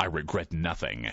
I regret nothing.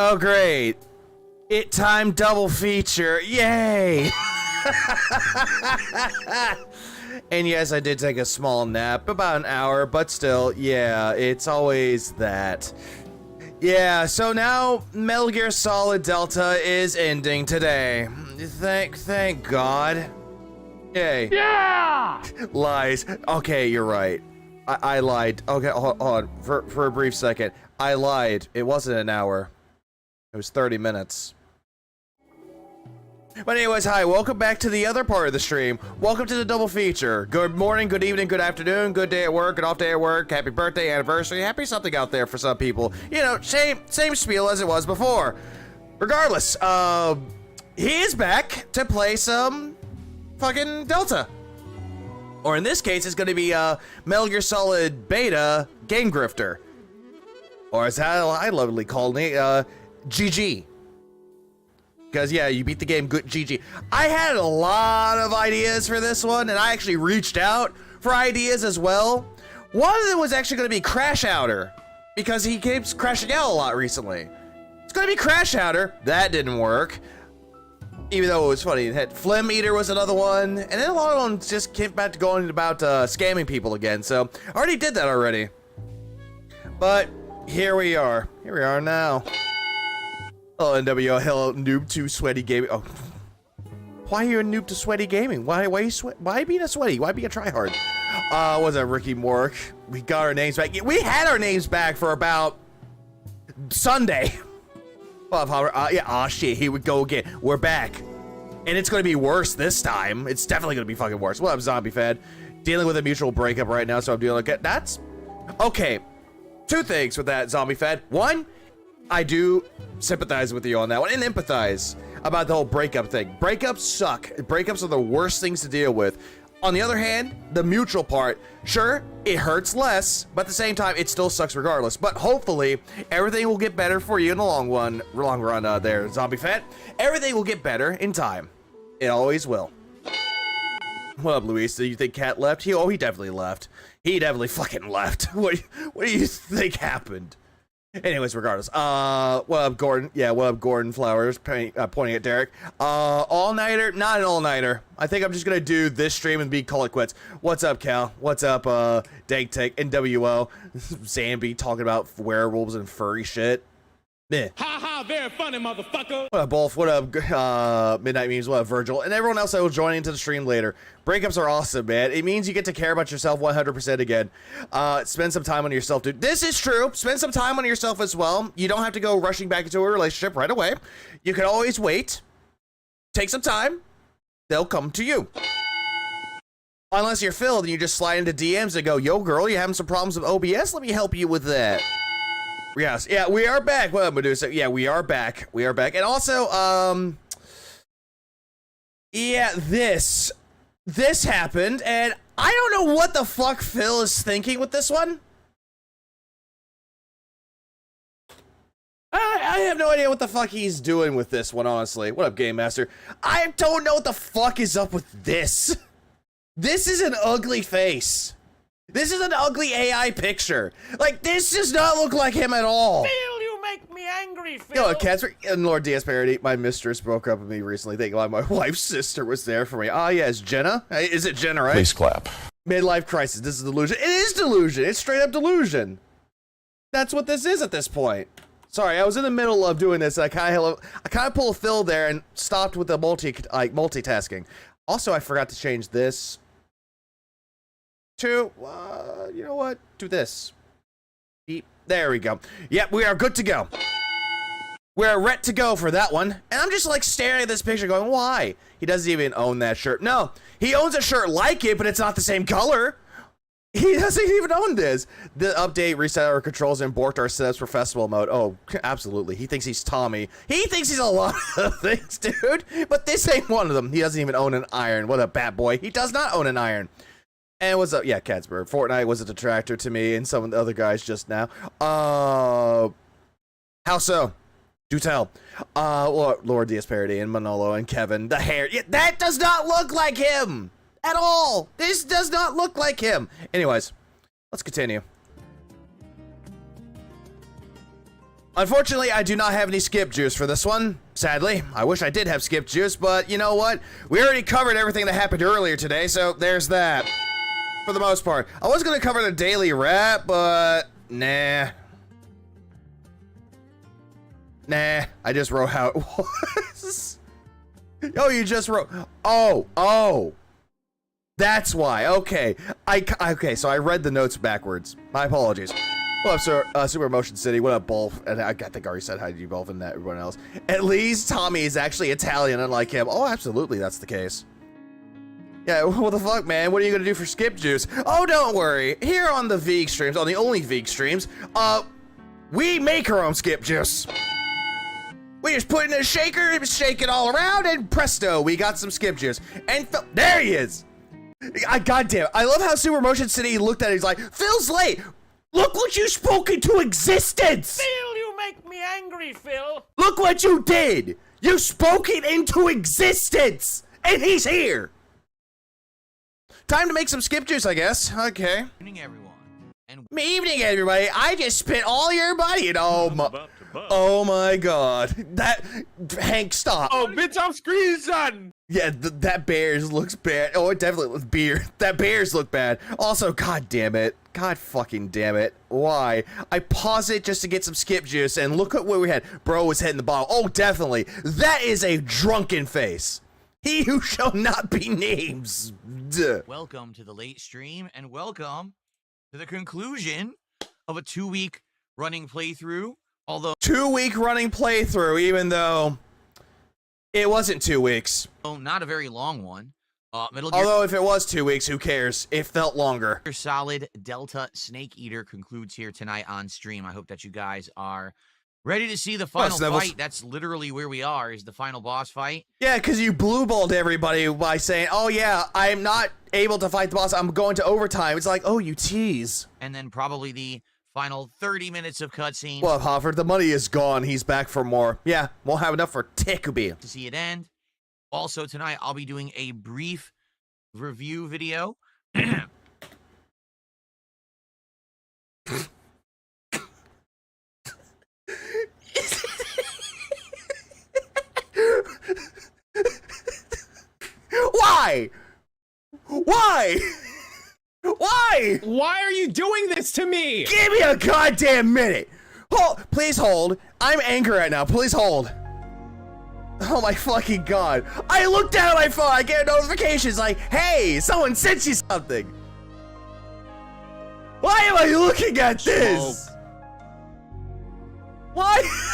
Oh, great. It time double feature. Yay! And yes, I did take a small nap, about an hour, but still, yeah, it's always that. Yeah, so now Metal Gear Solid Delta is ending today. Thank God. Yay. Yeah! Lies. Okay, you're right. I lied. Okay, hold on. For a brief second. I lied. It wasn't an hour. It was 30 minutes. But anyways, hi, welcome back to the other part of the stream. Welcome to the double feature. Good morning, good evening, good afternoon, good day at work, good off day at work, happy birthday, anniversary, happy something out there for some people. You know, same spiel as it was before. Regardless, he is back to play some fucking Delta. Or in this case, it's gonna be Metal Gear Solid Beta Game Grifter. Or as I lovingly call it, GG. Because, yeah, you beat the game, good GG. I had a lot of ideas for this one, and I actually reached out for ideas as well. One of them was actually going to be Crash Outer, because he keeps crashing out a lot recently. It's going to be Crash Outer. That didn't work. Even though it was funny. It had Phlegm Eater was another one, and then a lot of them just came back to going about scamming people again, so I already did that already. But here we are. Here we are now. Oh, NWO, hello, noob to sweaty gaming. Oh, why are you a noob to sweaty gaming? Why being a sweaty? Why be a tryhard? Was that Ricky Mork? We got our names back. We had our names back for about Sunday. Yeah, shit, here we go again. We're back. And it's gonna be worse this time. It's definitely gonna be fucking worse. Well, I'm Zombie Fed. Dealing with a mutual breakup right now, so I'm dealing with it. That's okay. Two things with that, Zombie Fed. One, I do sympathize with you on that one, and empathize. about the whole breakup thing. Breakups suck. Breakups are the worst things to deal with. On the other hand, the mutual part, sure, it hurts less, but at the same time, it still sucks regardless. But hopefully, everything will get better for you in the long run there, Zombie Fat. Everything will get better in time. It always will. What up, Luis? Do you think Cat left? He definitely left. He definitely fucking left. What do you think happened? Anyways, regardless, what up, Gordon? Yeah, what up, Gordon Flowers, pointing at Derek. All-nighter? Not an all-nighter. I think I'm just gonna do this stream and call it quits. What's up, Cal? What's up, Dank Tank, NWO, Zambi talking about werewolves and furry shit. Meh. Ha ha, very funny, motherfucker. What up, Bolf? What up, Midnight Memes? What up, Virgil? And everyone else that will join into the stream later. Breakups are awesome, man. It means you get to care about yourself 100% again. Spend some time on yourself, dude. This is true. Spend some time on yourself as well. You don't have to go rushing back into a relationship right away. You can always wait. Take some time. They'll come to you. Unless you're Phil, then you just slide into DMs and go, yo, girl, you having some problems with OBS? Let me help you with that. Yes, yeah, we are back. Well, Medusa, yeah, we are back. We are back. And also, yeah, this happened, and I don't know what the fuck Phil is thinking with this one. I have no idea what the fuck he's doing with this one, honestly. What up, Game Master? I don't know what the fuck is up with this. This is an ugly face. This is an ugly AI picture. Like, this does not look like him at all. Phil, you make me angry, Phil. Yo, Casper and Lord DS Parody, my mistress broke up with me recently. Thank God my wife's sister was there for me. Ah, yeah, it's Jenna. Is it Jenna, right? Please clap. Midlife crisis. This is delusion. It is delusion. It's straight up delusion. That's what this is at this point. Sorry, I was in the middle of doing this. I kind of pulled a Phil there and stopped with the multitasking. Also, I forgot to change this to, you know what? Do this. Beep. There we go. Yep, we are good to go. We're ret to go for that one. And I'm just like staring at this picture going, why? He doesn't even own that shirt. No, he owns a shirt like it, but it's not the same color. He doesn't even own this. The update reset our controls and borked our setups for festival mode. Oh, absolutely. He thinks he's Tommy. He thinks he's a lot of things, dude. But this ain't one of them. He doesn't even own an iron. What a bad boy. He does not own an iron. And what's up? Yeah, Catsburg. Fortnite was a detractor to me and some of the other guys just now. How so? Do tell. Lord DS Parody and Manolo and Kevin. The hair. Yeah, that does not look like him at all. This does not look like him. Anyways, let's continue. Unfortunately, I do not have any skip juice for this one. Sadly, I wish I did have skip juice, but you know what? We already covered everything that happened earlier today, so there's that. For the most part. I was gonna cover the daily wrap, but nah. Nah, I just wrote how it was. Oh, you just wrote. Oh. That's why. Okay. Okay, so I read the notes backwards. My apologies. What up, sir? Super Emotion City. What up, Bolf? And I think I already said hi to you, Bolf, and everyone else. At least Tommy is actually Italian, unlike him. Oh, absolutely, that's the case. Yeah, what the fuck, man? What are you gonna do for skip juice? Oh, don't worry. Here on the Veeg streams, on the only Veeg streams, we make our own skip juice. We just put it in a shaker, shake it all around, and presto, we got some skip juice. And there he is. Goddamn, I love how Super Motion City looked at it. He's like, Phil's late. Look what you spoke into existence. Phil, you make me angry, Phil. Look what you did. You spoke it into existence, and he's here. Time to make some skip juice, I guess. Okay. Evening, everyone. And evening, everybody. I just spent all your money, and oh my god. That, Hank, stop. Oh, bitch, I'm screen, son. Yeah, that bears looks bad. Oh, it definitely looks beer. That bears look bad. Also, god damn it. God fucking damn it. Why? I paused it just to get some skip juice, and look at what we had. Bro was hitting the bottle. Oh, definitely. That is a drunken face. He who shall not be named. Duh. welcome to the late stream, and welcome to the conclusion of a 2-week running playthrough. Although 2-week running playthrough, even though it wasn't 2 weeks. not a very long one. Metal Gear Although if it was 2 weeks, who cares? It felt longer. Solid Delta Snake Eater concludes here tonight on stream. I hope that you guys are Ready to see the final Snivels. fight? That's literally where we are, is the final boss fight. Yeah, because you blue-balled everybody by saying, oh yeah, I'm not able to fight the boss, I'm going to overtime. It's like, oh, you tease. And then probably the final 30 minutes of cutscenes. Well, Hoffer, the money is gone. He's back for more. Yeah, won't have enough for Tekubi. To see it end. Also, tonight, I'll be doing a brief review video. Why? Why? Why? Why are you doing this to me? Give me a goddamn minute. Hold, please hold. I'm angry right now. Please hold. Oh my fucking god. I look down at my phone. I get notifications like, hey, someone sent you something. Why am I looking at this? Why?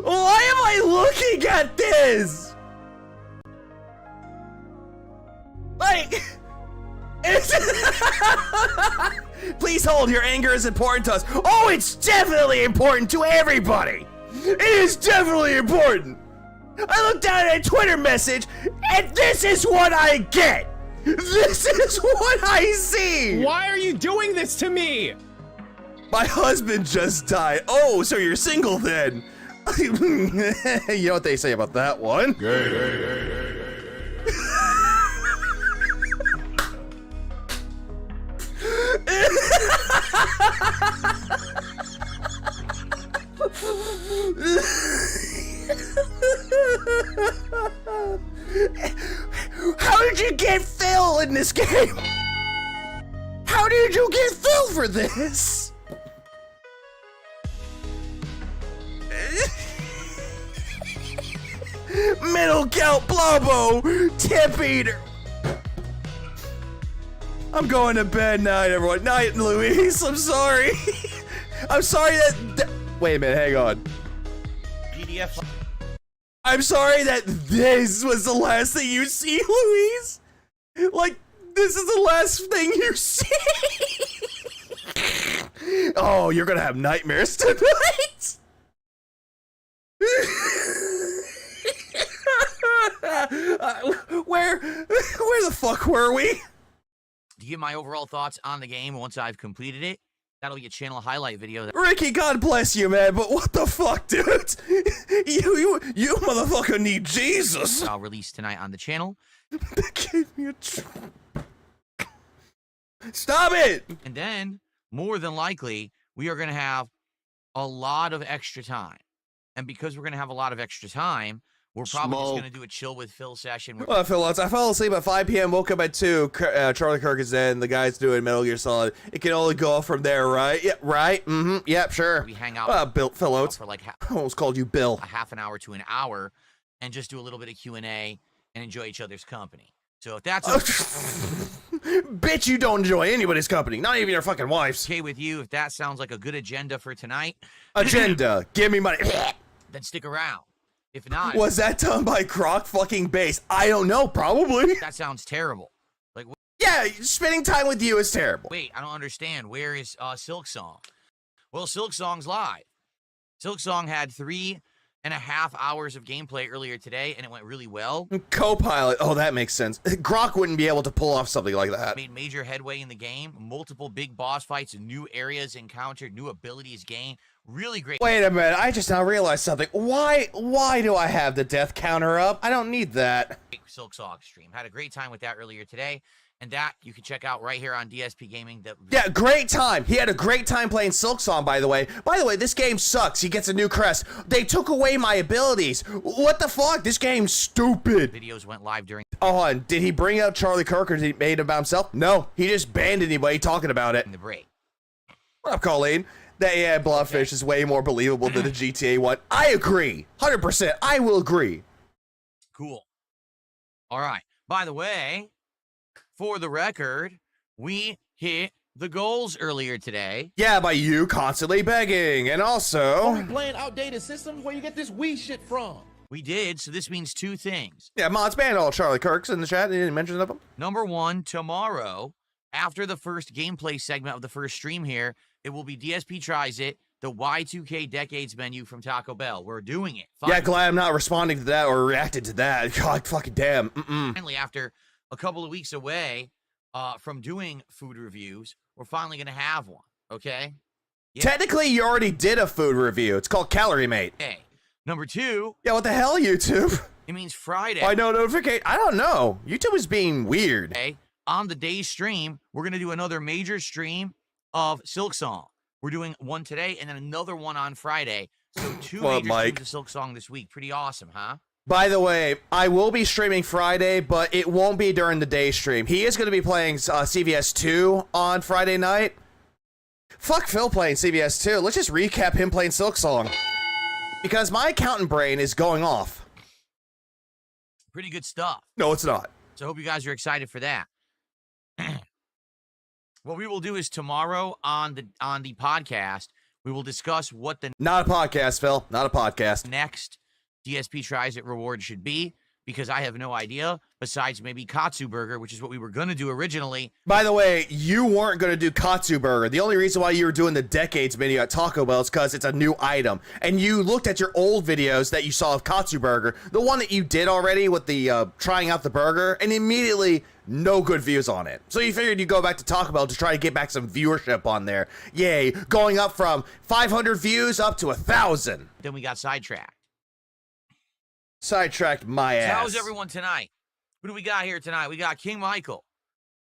Why am I looking at this? Like, please hold, your anger is important to us. Oh, it's definitely important to everybody. It is definitely important. I look down at a Twitter message, and this is what I get. This is what I see. Why are you doing this to me? My husband just died. Oh, so you're single then? You know what they say about that one? How did you get Phil in this game? How did you get Phil for this? Middle count Blobo, tip eater. I'm going to bed. Night, everyone. Night, Louise. I'm sorry. I'm sorry that. Wait a minute. Hang on. GDF. I'm sorry that this was the last thing you see, Louise. Like, this is the last thing you see. Oh, you're gonna have nightmares tonight. Where the fuck were we? To give my overall thoughts on the game once I've completed it, that'll be a channel highlight video. Ricky, God bless you, man, but what the fuck, dude? You motherfucker need Jesus. I'll release tonight on the channel. That gave me a Stop it! And then, more than likely, we are going to have a lot of extra time. And because we're going to have a lot of extra time, we're probably just going to do a chill with Phil session. Well, Phil, I fell asleep at 5 p.m., woke up at 2, Charlie Kirk is in, the guy's doing Metal Gear Solid. It can only go off from there, right? Yeah, right? Mm-hmm, yep, sure. We hang out Phil Oates. For like I almost called you Bill. a half an hour to an hour and just do a little bit of Q&A and enjoy each other's company. So if that's Bitch, you don't enjoy anybody's company, not even your fucking wife's. okay with you, if that sounds like a good agenda for tonight, Agenda, give me money. then stick around. If not, Was that done by Croc fucking Bass? I don't know, probably. that sounds terrible. Like, Yeah, spending time with you is terrible. wait, I don't understand. Where is Silk Song? Well, Silk Song's live. Silk Song had 3.5 hours of gameplay earlier today, and it went really well. Co-pilot, oh, that makes sense. Grok wouldn't be able to pull off something like that. Made major headway in the game. Multiple big boss fights, new areas encountered, new abilities gained. Really great. Wait a minute, I just now realized something. Why do I have the death counter up? I don't need that. Silk Song stream. Had a great time with that earlier today. And that you can check out right here on DSP Gaming. Yeah, great time. He had a great time playing Silk Song, by the way. By the way, this game sucks. He gets a new crest. They took away my abilities. What the fuck? This game's stupid. Videos went live during Oh, hold on. Did he bring up Charlie Kirk or did he made it about himself? No, he just banned anybody talking about it. the break. What up, Colleen? That yeah, Blobfish is way more believable than the GTA one. I agree. 100%. I will agree. Cool. All right. By the way, for the record, we hit the goals earlier today. Yeah, by you constantly begging. And also... Playing outdated systems where you get this Wii shit from. We did, so this means 2 things. Yeah, mods banned all Charlie Kirks in the chat. He didn't mention of them. Number 1, tomorrow, After the first gameplay segment of the first stream here, it will be DSP Tries It, the Y2K Decades menu from Taco Bell. We're doing it. Yeah, glad I'm not responding to that or reacting to that. God, fucking damn. Finally, after a couple of weeks away from doing food reviews, we're finally going to have one, okay? Yeah. Technically, you already did a food review. It's called Calorie Mate. Okay. Number 2. Yeah, what the hell, YouTube? It means Friday. I know notification. I don't know. YouTube is being weird. Okay. On the day's stream, we're going to do another major stream of Silk Song. We're doing one today and then another one on Friday. So 2 major streams of Silk Song this week. Pretty awesome, huh? By the way, I will be streaming Friday, but it won't be during the day stream. He is going to be playing CVS 2 on Friday night. Fuck Phil playing CVS 2. Let's just recap him playing Silk Song. Because my accountant brain is going off. Pretty good stuff. No, it's not. So I hope you guys are excited for that. What we will do is tomorrow on the podcast, we will discuss what the Not a podcast, Phil. Not a podcast. next DSP Tries It reward should be, because I have no idea, besides maybe Katsu Burger, which is what we were going to do originally. By the way, you weren't going to do Katsu Burger. The only reason why you were doing the Decades menu at Taco Bell is because it's a new item. And you looked at your old videos that you saw of Katsu Burger, the one that you did already with the trying out the burger, and immediately no good views on it. So you figured you'd go back to Taco Bell to try to get back some viewership on there. Yay, going up from 500 views up to 1,000. Then we got sidetracked. Sidetracked my ass. So how's everyone tonight? Who do we got here tonight? We got King Michael.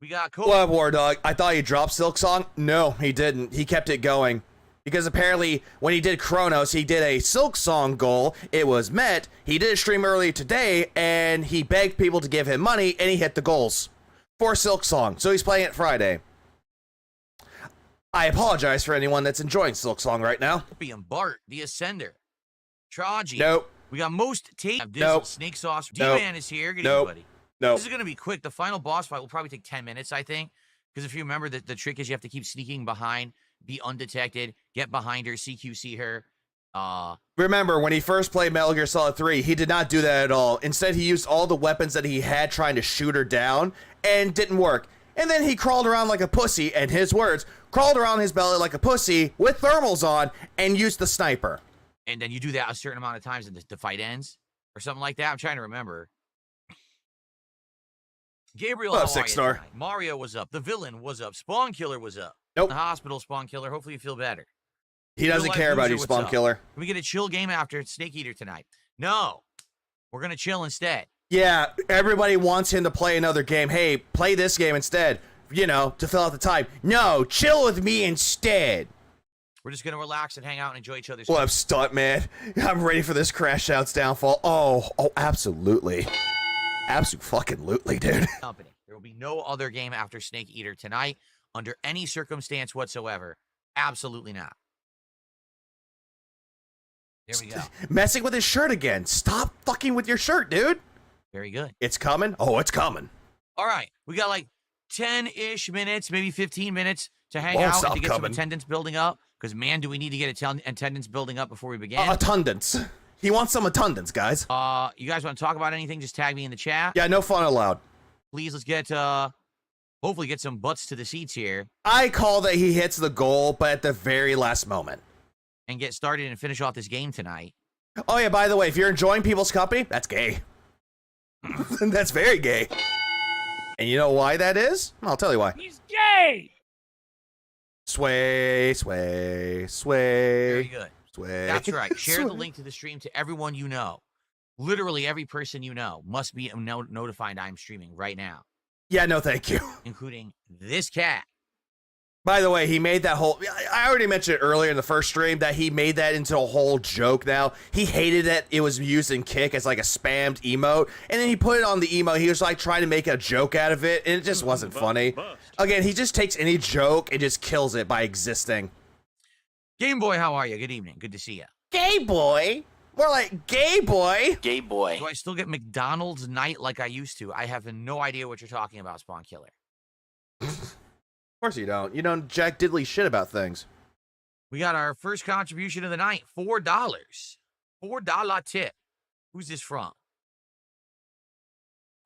We got Cole. What, War Dog? I thought he dropped Silk Song. No, he didn't. He kept it going. Because apparently, when he did Chronos, he did a Silk Song goal. It was met. He did a stream earlier today, and he begged people to give him money, and he hit the goals for Silk Song. So he's playing it Friday. I apologize for anyone that's enjoying Silk Song right now. And Bart, the Ascender. Traji. Nope. We got most tape. Nope. Snake Sauce. Nope. D-Man is here. Good Nope. evening, buddy. Nope. This is going to be quick. The final boss fight will probably take 10 minutes, I think. Because if you remember, the trick is you have to keep sneaking behind, be undetected, get behind her, CQC her. Remember, when he first played Metal Gear Solid 3, he did not do that at all. Instead, he used all the weapons that he had trying to shoot her down, and didn't work. And then he crawled around like a pussy, and his words, crawled around his belly like a pussy with thermals on, and used the sniper. And then you do that a certain amount of times and the fight ends? Or something like that? I'm trying to remember. Gabriel, What up, how are you 6-star? tonight? Mario was up. The Villain was up. Spawn Killer was up. Nope. The hospital, Spawn Killer. Hopefully you feel better. He doesn't care about you, Spawn Killer. Can we get a chill game after Snake Eater tonight? No. We're going to chill instead. Yeah, everybody wants him to play another game. Hey, play this game instead, you know, to fill out the time. No, chill with me instead. We're just going to relax and hang out and enjoy each other's What up, stunt man? I'm ready for this Crash Out's downfall. Oh, absolutely. Absolutely, dude. company. There will be no other game after Snake Eater tonight under any circumstance whatsoever. Absolutely not. There we go. Messing with his shirt again. Stop fucking with your shirt, dude. Very good. It's coming. Oh, it's coming. All right. We got like 10-ish minutes, maybe 15 minutes to hang Won't out stop and to get some coming. attendance building up. Because, man, do we need to get attendance building up before we begin. Attendance. He wants some attendance, guys. You guys want to talk about anything? Just tag me in the chat. Yeah, no fun allowed. Please, let's get, hopefully get some butts to the seats here. I call that he hits the goal, but at the very last moment. And get started and finish off this game tonight. Oh, yeah, by the way, if you're enjoying people's company, that's gay. That's very gay. And you know why that is? I'll tell you why. He's gay! Sway, sway, sway. Very good. Sway. That's right. Share the Sway. link to the stream to everyone you know. Literally every person you know must be notified I'm streaming right now, Yeah, no thank you. including this cat. By the way, he made that whole... I already mentioned it earlier in the first stream that he made that into a whole joke now. He hated that it was used in Kick as like a spammed emote. And then he put it on the emote. He was like trying to make a joke out of it. And it just wasn't funny. Again, he just takes any joke and just kills it by existing. Game Boy, how are you? Good evening. Good to see you. Gay boy? More like gay boy. Gay boy. Do I still get McDonald's night like I used to? I have no idea what you're talking about, Spawn Killer. Of course you don't. You know jack diddly shit about things. We got our first contribution of the night, $4. $4 tip. Who's this from?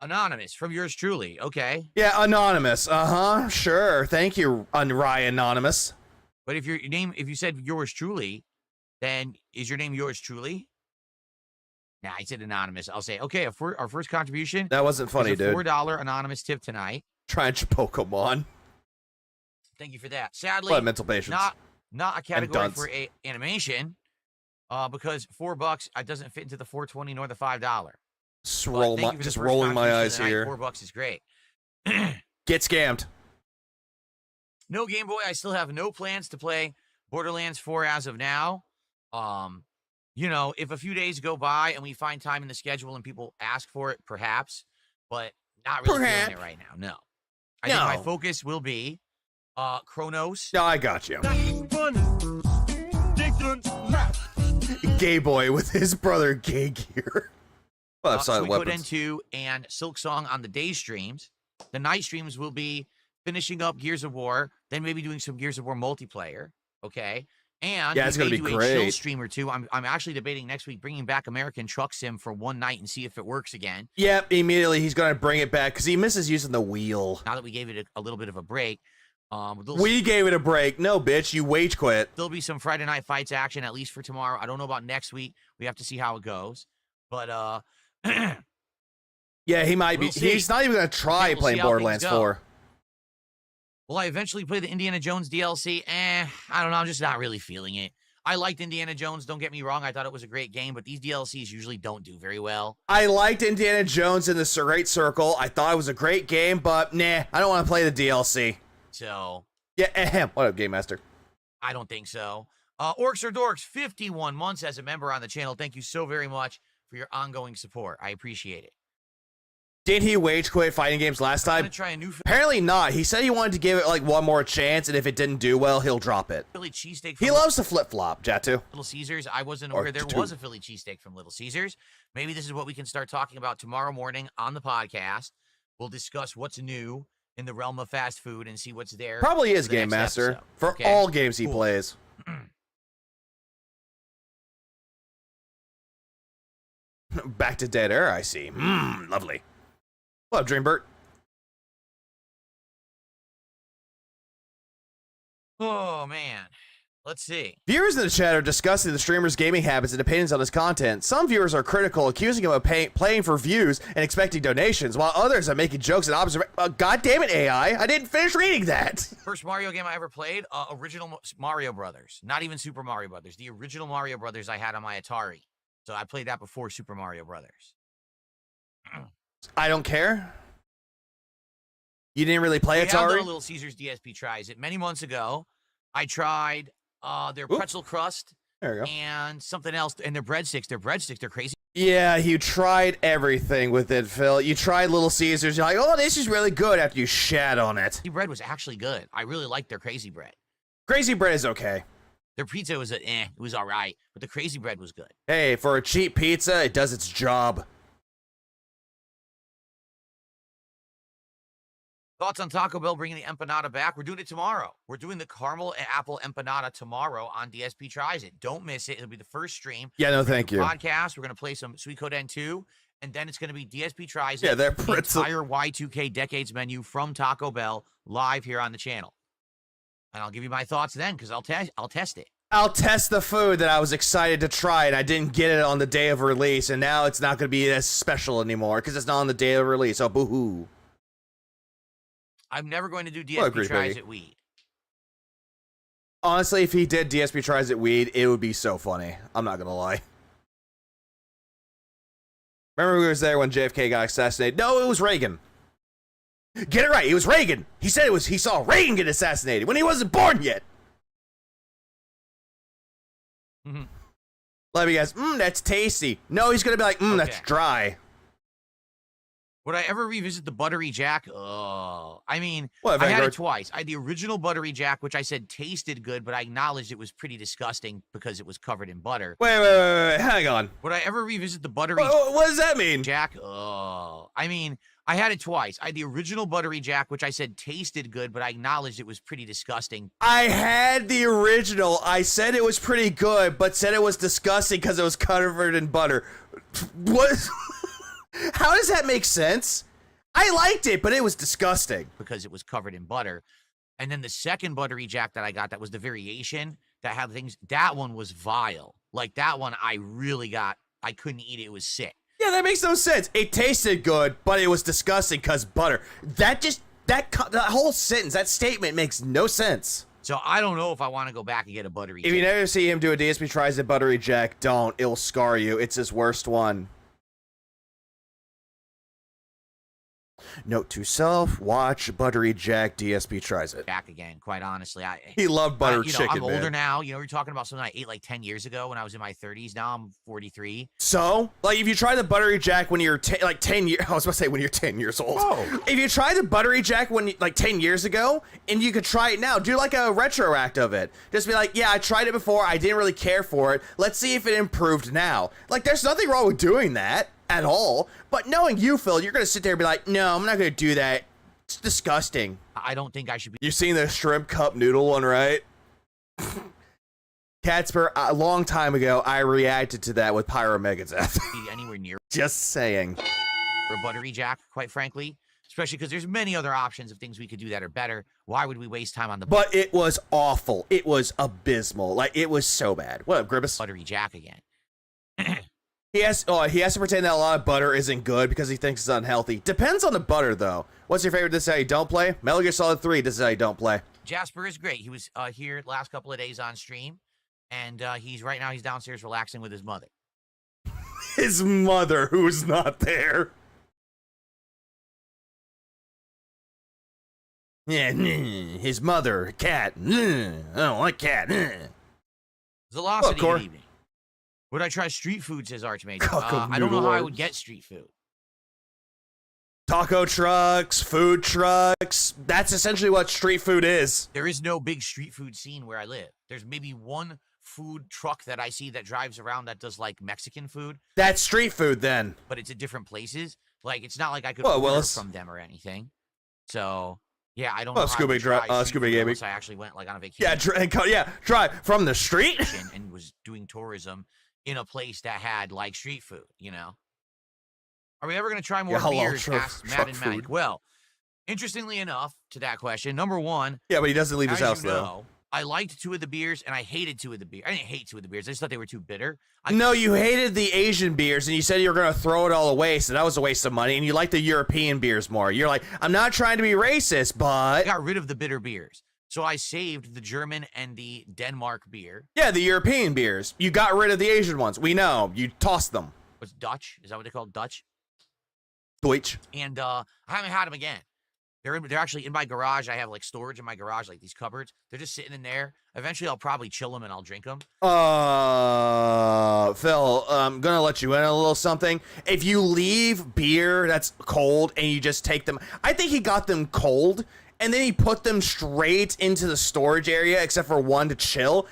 Anonymous from yours truly. Okay. Yeah, anonymous. Sure. Thank you, Ryan Anonymous. But if your name, if you said yours truly, then is your name yours truly? Nah, I said anonymous. I'll say, okay, our first contribution. That wasn't funny, is a dude. $4 anonymous tip tonight. Trying to Pokemon. Thank you for that. Sadly, What a mental patience. not a category dunce. for animation, because $4 doesn't fit into the $4.20 nor the $5. Just But thank you for the just first rolling my contribution eyes tonight. here. $4 is great. Get scammed. No Game Boy. I still have no plans to play Borderlands 4 as of now. You know, if a few days go by and we find time in the schedule and people ask for it, perhaps, but not really feeling it right now. No. I think my focus will be Chronos. No, I got you. Gay boy with his brother Gay Gear. Well, that's silent Suikoden weapons. 2 and Silk Song on the day streams. The night streams will be finishing up Gears of War, then maybe doing some Gears of War multiplayer. Okay. And yeah, it's gonna be do a chill great. stream or two. I'm actually debating next week bringing back American Truck Sim for one night and see if it works again. Yep, immediately he's gonna bring it back because he misses using the wheel. Now that we gave it a little bit of a break, We gave it a break. No, bitch, you wage quit. there'll be some Friday Night Fights action at least for tomorrow. I don't know about next week. We have to see how it goes. But Yeah, he might We'll be. see. He's not even gonna try We'll see playing how things Borderlands go. 4. will I eventually play the Indiana Jones DLC? I don't know. I'm just not really feeling it. I liked Indiana Jones. Don't get me wrong. I thought it was a great game, but these DLCs usually don't do very well. I liked Indiana Jones in the Great Circle. I thought it was a great game, but nah, I don't want to play the DLC. So Yeah, ahem. What up, Game Master? I don't think so. Orcs or Dorks, 51 months as a member on the channel. Thank you so very much for your ongoing support. I appreciate it. Did he wage quit fighting games last I'm time? going to try a new Apparently not. He said he wanted to give it like one more chance, and if it didn't do well, he'll drop it. Philly cheesesteak He from loves to flip flop, Jatu. Little Caesars. I wasn't Or aware there two. was a Philly cheesesteak from Little Caesars. Maybe this is what we can start talking about tomorrow morning on the podcast. We'll discuss what's new in the realm of fast food and see what's there. Probably is for the Game next Master episode. for Okay. all games he Cool. plays. Back to dead air, I see. Lovely. What up, Dreambert? Oh, man. Let's see. Viewers in the chat are discussing the streamer's gaming habits and opinions on his content. Some viewers are critical, accusing him of playing for views and expecting donations, while others are making jokes and observations. God damn it, AI! I didn't finish reading that. First Mario game I ever played, original Mario Brothers. Not even Super Mario Brothers. The original Mario Brothers I had on my Atari. So I played that before Super Mario Brothers. I don't care. You didn't really play We have done a Atari? Little Caesars DSP tries it many months ago. I tried their pretzel crust There you go. and something else, and their breadsticks. Their breadsticks, they're crazy. Yeah, you tried everything with it, Phil. You tried Little Caesars. You're like, oh, this is really good after you shat on it. Bread was actually good. I really liked their crazy bread. Crazy bread is okay. Their pizza was it was all right, but the crazy bread was good. Hey, for a cheap pizza, it does its job. Thoughts on Taco Bell bringing the empanada back? We're doing it tomorrow. We're doing the caramel and apple empanada tomorrow on DSP Tries It. Don't miss it. It'll be the first stream. Yeah, no, thank you. Podcast. We're going to play some Suikoden 2, and then it's going to be DSP Tries It. Yeah, they're the pretzel. entire Y2K Decades menu from Taco Bell live here on the channel. And I'll give you my thoughts then, because I'll test it. I'll test the food that I was excited to try, and I didn't get it on the day of release, and now it's not going to be as special anymore because it's not on the day of release. Oh, boo-hoo. I'm never going to do Well, DSP agreed, Tries Peggy. It Weed. Honestly, if he did DSP Tries It Weed, it would be so funny. I'm not going to lie. Remember we was there when JFK got assassinated? No, it was Reagan. Get it right. It was Reagan. He said it was. He saw Reagan get assassinated when he wasn't born yet. Mhm. Let me guess. That's tasty. No, he's gonna be like, that's Okay. dry. Would I ever revisit the Buttery Jack? Oh, I mean, What, I had Vanguard? it twice. I had the original Buttery Jack, which I said tasted good, but I acknowledged it was pretty disgusting because it was covered in butter. Wait. Hang on. Would I ever revisit the Buttery What does that mean? Jack? Oh, I mean, I had it twice. I had the original Buttery Jack, which I said tasted good, but I acknowledged it was pretty disgusting. I had the original. I said it was pretty good, but said it was disgusting because it was covered in butter. What? How does that make sense? I liked it, but it was disgusting. because it was covered in butter. And then the second buttery jack that I got, that was the variation that had things, that one was vile. Like that one I couldn't eat it. It was sick. Yeah, that makes no sense. It tasted good, but it was disgusting because butter. That whole sentence, that statement makes no sense. So I don't know if I want to go back and get a buttery If jack. you never see him do a DSP tries a buttery jack, don't. It'll scar you. It's his worst one. Note to self, watch Buttery Jack DSP tries it. Jack again, quite honestly. He loved butter chicken, I'm older man. now. You know, you're talking about something I ate like 10 years ago when I was in my 30s. Now I'm 43. So, like, if you try the Buttery Jack when you're 10 years, I was about to say when you're 10 years old. Oh. If you tried the Buttery Jack when, like, 10 years ago, and you could try it now, do like a retroact of it. Just be like, yeah, I tried it before. I didn't really care for it. Let's see if it improved now. Like, there's nothing wrong with doing that at all. But knowing you, Phil, you're going to sit there and be like, no, I'm not going to do that. It's disgusting. I don't think I should be You've seen the shrimp cup noodle one, right? Catspur, a long time ago, I reacted to that with Pyromegadeath. anywhere near Just saying. a buttery jack, quite frankly. Especially because there's many other options of things we could do that are better. Why would we waste time on the But it was awful. It was abysmal. Like, it was so bad. What up, Gribbus? buttery jack again? He has to pretend that a lot of butter isn't good because he thinks it's unhealthy. Depends on the butter, though. What's your favorite? This is how you don't play? Metal Gear Solid 3, this is how you don't play. Jasper is great. He was here last couple of days on stream. And he's downstairs relaxing with his mother. His mother, who's not there. Yeah, his mother, cat. I don't like cat. Velocity, Cor. good evening. Would I try street food, says Archmage? Cock of I don't know noodle how I arms. would get street food. Taco trucks, food trucks. That's essentially what street food is. There is no big street food scene where I live. There's maybe one food truck that I see that drives around that does like Mexican food, That's street food then. but it's at different places. Like it's not like I could Well, order Willis. from them or anything. So yeah, I don't Oh, know. how I would Scooby try street Scooby food Gaming. unless I actually went like on a Yeah, vacation drive from the street. and was doing tourism in a place that had like street food. You know. Are we ever going to try more Yeah, halal beers? truck- Asked truck Madden Mag. food. Well, interestingly enough, to that question, number one, Yeah, but he doesn't leave his as house you though. know, I liked 2 of the beers and I hated 2 of the beers. I didn't hate 2 of the beers. I just thought they were too bitter. No, you hated the Asian beers and you said you were going to throw it all away, so that was a waste of money. And you like the European beers more. You're like, I'm not trying to be racist, I but got rid of the bitter beers. So I saved the German and the Denmark beer. yeah, the European beers. You got rid of the Asian ones. We know. You tossed them. What's Dutch? Is that what they call Dutch? Deutsch. And I haven't had them again. They're actually in my garage. I have like storage in my garage, like these cupboards. They're just sitting in there. Eventually, I'll probably chill them and I'll drink them. Phil, I'm gonna let you in a little something. If you leave beer that's cold and you just take them, I think he got them cold and then he put them straight into the storage area, except for one to chill.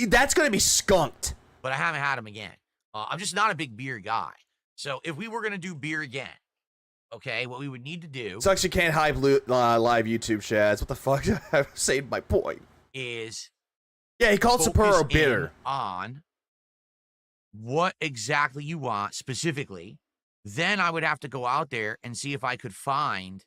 That's gonna be skunked. But I haven't had them again. I'm just not a big beer guy. So if we were going to do beer again, okay, what we would need to do Sucks you can't hype live YouTube shads. What the fuck? I've saved my point. is Yeah, he called focus Sapporo in bitter. on what exactly you want specifically. Then I would have to go out there and see if I could find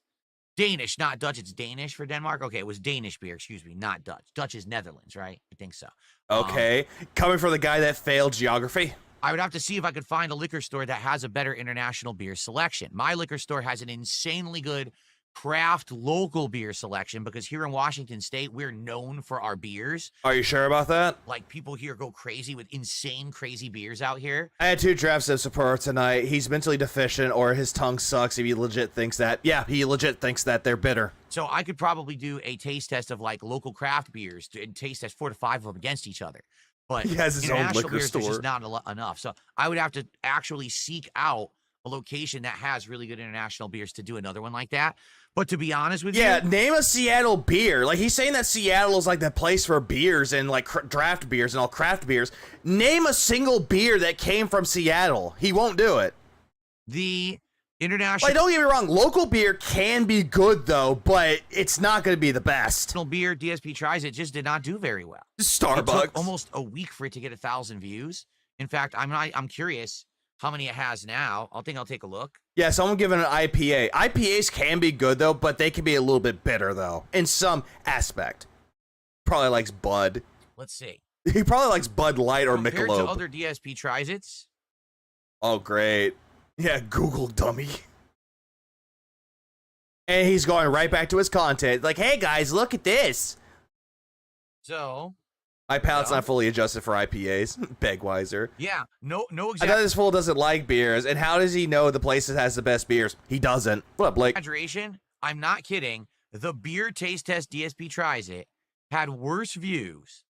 Danish, not Dutch. It's Danish for Denmark. Okay, it was Danish beer, excuse me, not Dutch. Dutch is Netherlands, right? I think so. Okay, coming from the guy that failed geography. I would have to see if I could find a liquor store that has a better international beer selection. My liquor store has an insanely good craft local beer selection because here in Washington State, we're known for our beers. Are you sure about that? Like people here go crazy with insane, crazy beers out here. I had 2 drafts of Sapporo tonight. He's mentally deficient or his tongue sucks if he legit thinks that. Yeah, he legit thinks that they're bitter. So I could probably do a taste test of like local craft beers and taste test 4 to 5 of them against each other. But He has his own international liquor beers, there's store. just not enough. So I would have to actually seek out a location that has really good international beers to do another one like that. But to be honest with Yeah, you, name a Seattle beer. Like, he's saying that Seattle is like the place for beers and like draft beers and all craft beers. Name a single beer that came from Seattle. He won't do it. the international Like, don't get me wrong, local beer can be good though, but it's not going to be the best. beer DSP tries it just did not do very well. It Starbucks. took almost a week for it to get 1,000 views. In fact, I'm curious how many it has now. I'll take a look. Yeah, someone giving an IPA. IPAs can be good, though, but they can be a little bit bitter, though, in some aspect. Probably likes Bud. Let's see. He probably likes Bud Light or Compared Michelob. to other DSP Trizits. Oh, great. Yeah, Google dummy. And he's going right back to his content. Like, hey, guys, look at this. So... My palate's not fully adjusted for IPAs. Begweiser. Yeah, no I exact thought this fool doesn't like beers, and how does he know the place that has the best beers? He doesn't. What up, Blake? exaggeration. I'm not kidding. The beer taste test DSP tries it had worse views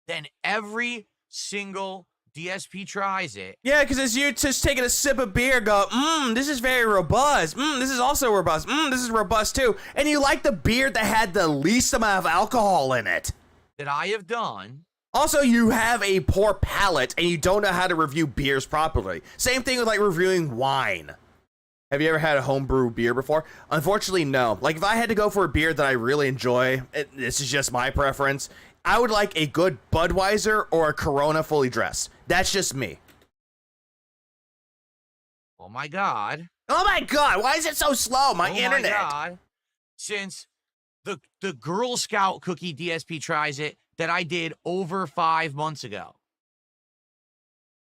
than every single DSP tries it. Yeah, because it's you just taking a sip of beer, go, this is very robust. This is also robust. This is robust too. And you like the beer that had the least amount of alcohol in it. That I have done. Also, you have a poor palate and you don't know how to review beers properly. Same thing with like reviewing wine. Have you ever had a homebrew beer before? Unfortunately, no. Like if I had to go for a beer that I really enjoy, this is just my preference, I would like a good Budweiser or a Corona fully dressed. That's just me. Oh my God. Oh my God, why is it so slow? My internet. My God. Since the Girl Scout cookie DSP tries it that I did over 5 months ago.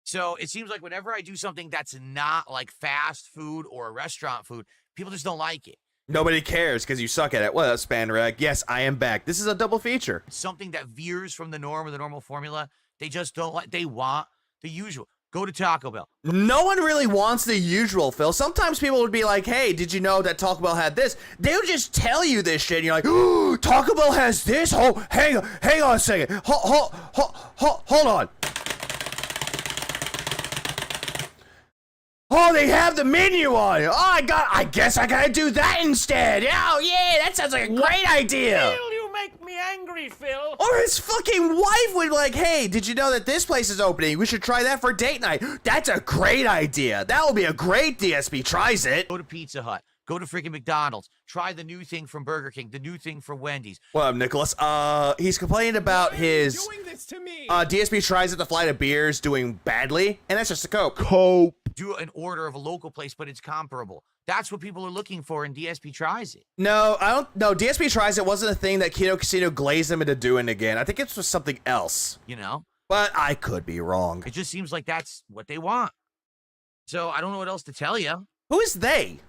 So it seems like whenever I do something that's not like fast food or restaurant food, people just don't like it. Nobody cares because you suck at it. What up, Spanrag? Yes, I am back. This is a double feature. Something that veers from the norm or the normal formula, they just don't like. They want the usual. Go to Taco Bell. No one really wants the usual, Phil. Sometimes people would be like, hey, did you know that Taco Bell had this? They would just tell you this shit, and you're like, ooh, Taco Bell has this? Oh, hang on a second. Hold on. Oh, they have the menu on it. Oh, I guess I gotta do that instead. Oh, yeah, that sounds like a great idea. Phil, you make me angry, Phil. Or his fucking wife would be like, hey, did you know that this place is opening? We should try that for date night. That's a great idea. That will be a great DSP tries it. Go to Pizza Hut. Go to freaking McDonald's. Try the new thing from Burger King. The new thing from Wendy's. What up, Nicholas? He's complaining about his Doing this to me. DSP tries it, the flight of beers doing badly, and that's just a Coke. Do an order of a local place, but it's comparable. That's what people are looking for in DSP tries it. No, I don't. No, DSP tries it wasn't a thing that Kino Casino glazed them into doing again. I think it was something else. You know? But I could be wrong. It just seems like that's what they want. So I don't know what else to tell you. Who is they?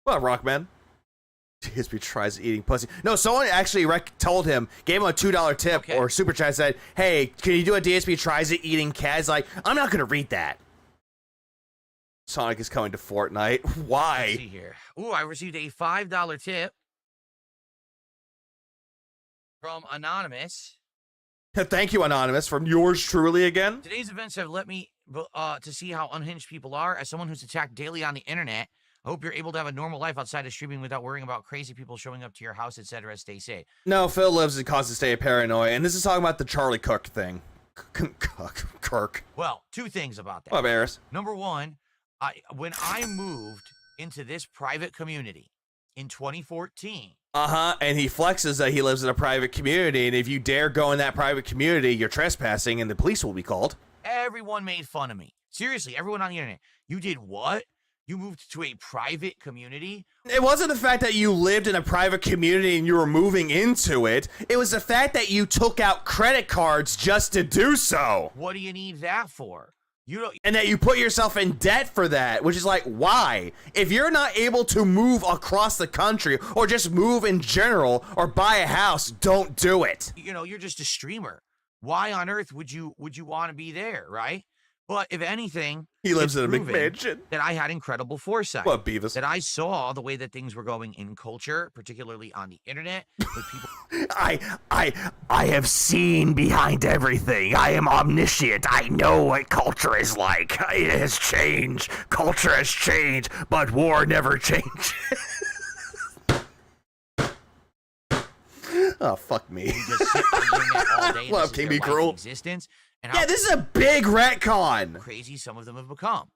What up, Rockman? DSP tries eating pussy. No, someone actually told him, gave him a $2 tip or super chat, said, hey, can you do a DSP tries it eating cat? He's like, I'm not going to read that. Sonic is coming to Fortnite. Why? Let's see here. Ooh, I received a $5 tip from Anonymous. Thank you, Anonymous, from yours truly again. Today's events have let me to see how unhinged people are. As someone who's attacked daily on the internet, I hope you're able to have a normal life outside of streaming without worrying about crazy people showing up to your house, etc. Stay safe. No, Phil lives in constant state of paranoia, and this is talking about the Charlie Cook thing. Kirk. Well, two things about that. What up, Eris? Number one, when I moved into this private community in 2014. And he flexes that he lives in a private community, and if you dare go in that private community, you're trespassing, and the police will be called. Everyone made fun of me. Seriously, everyone on the internet. You did what? You moved to a private community? It wasn't the fact that you lived in a private community and you were moving into it. It was the fact that you took out credit cards just to do so. What do you need that for? And that you put yourself in debt for that, which is like, why? If you're not able to move across the country or just move in general or buy a house, don't do it. You know, you're just a streamer. Why on earth would you want to be there, right? But if anything, he lives in a McMansion. That I had incredible foresight. What, Beavis? That I saw the way that things were going in culture, particularly on the internet, with people. I have seen behind everything. I am omniscient. I know what culture is like. It has changed. Culture has changed, but war never changes. Oh, fuck me. You just sit on the internet all day and Love this is King their Be life Cruel. existence. And Yeah, this is a big retcon. Crazy some of them have become.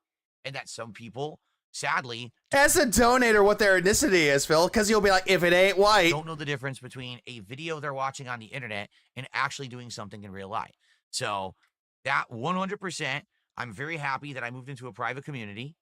And that some people, sadly, ask a donator what their ethnicity is, Phil, because you'll be like, if it ain't white. Don't know the difference between a video they're watching on the internet and actually doing something in real life. So that 100%, I'm very happy that I moved into a private community.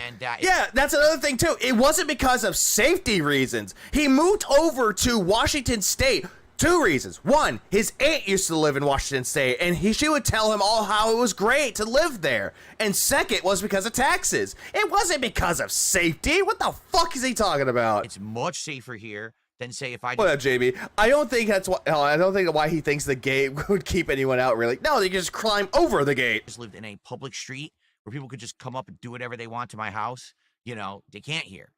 And yeah, that's another thing too. It wasn't because of safety reasons. He moved over to Washington State. 2 reasons. 1, his aunt used to live in Washington State, and she would tell him all how it was great to live there. And 2nd was because of taxes. It wasn't because of safety. What the fuck is he talking about? it's much safer here than, say, if I What up, JB? I don't think that's what. I don't think why he thinks the gate would keep anyone out. Really, no, they just climb over the gate. just lived in a public street where people could just come up and do whatever they want to my house. They can't here.